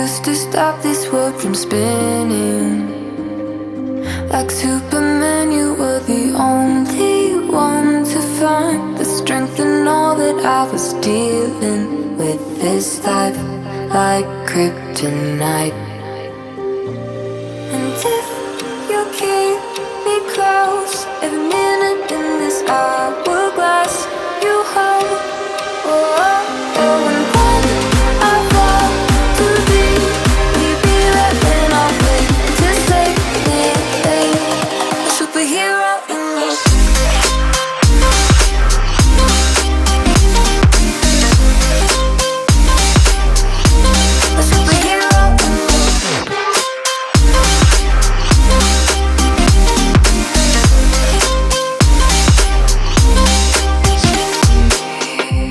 used to stop this world from spinning. Like Superman, you were the only one to find the strength in all that I was dealing with this life, like kryptonite. And if you keep me close, every minute in this hourglass you hold. Oh, oh, oh, and when I fall to be, we be right when I wait to save me, a superhero in your a superhero in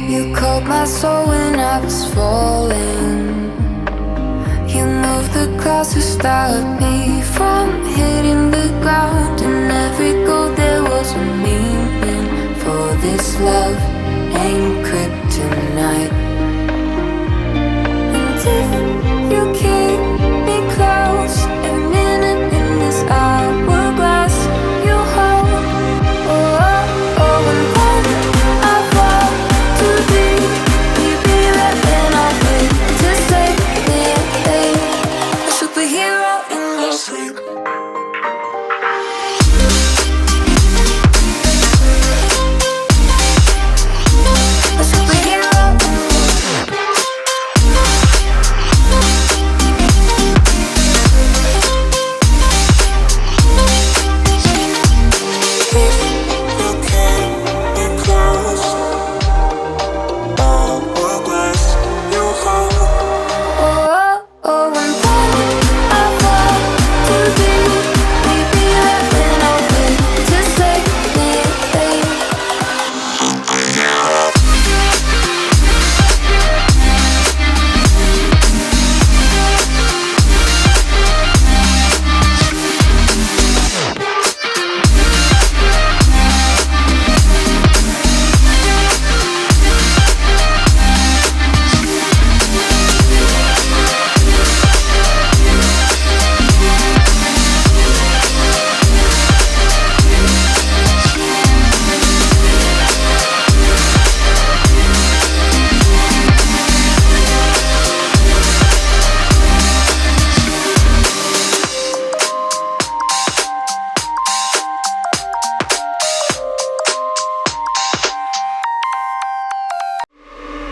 you. You called my soul when I was falling. You moved the clouds to stop me from hitting the ground. In every goal there was a meaning, for this love ain't kryptonite. And if you keep me close, every minute in this hourglass you hold. Oh, oh, oh, and when I fall to be, we be right when I wait to save me, a superhero in your sleep. A superhero in your sleep. Oh, oh, oh, and when I fall to be, we be right when I wait to save me,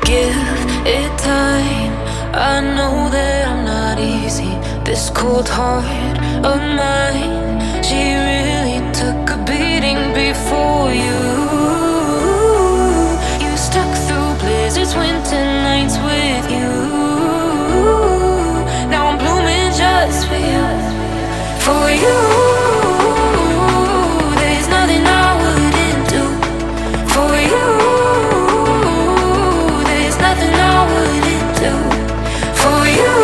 give it time. I know that I'm not easy. This cold heart of mine, she really took a beating before you. You stuck through blizzards, winter nights with you. Now I'm blooming just for you, for you. There's nothing I wouldn't do for you. Nothing I wouldn't do for you.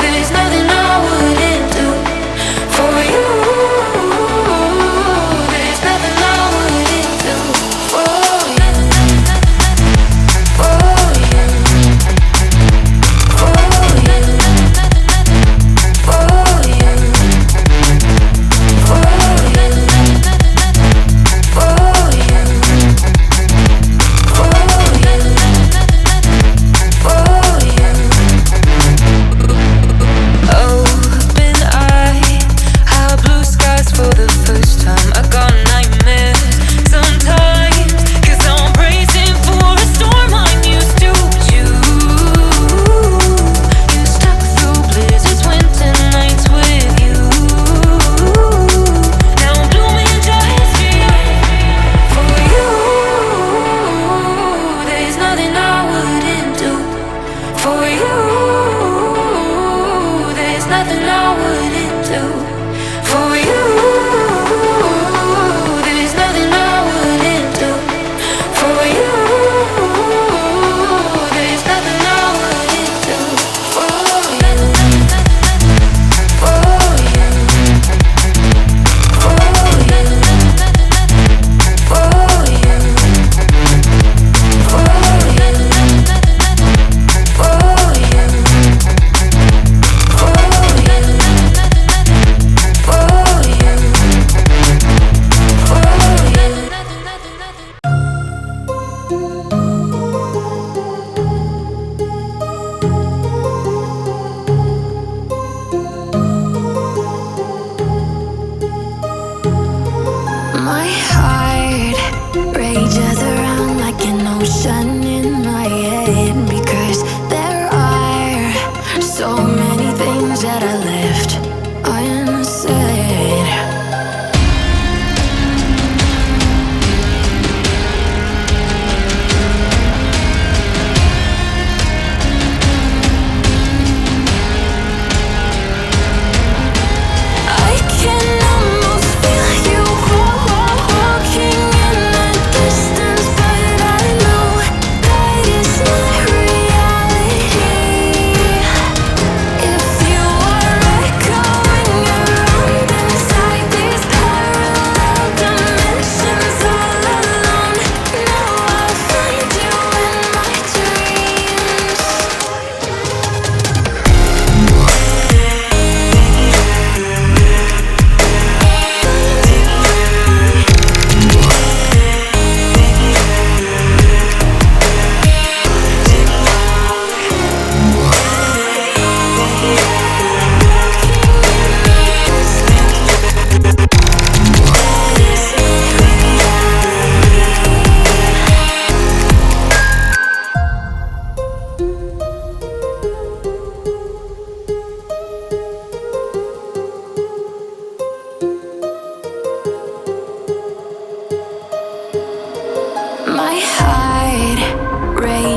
There's nothing I wouldn't do for you. There's nothing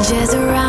changes around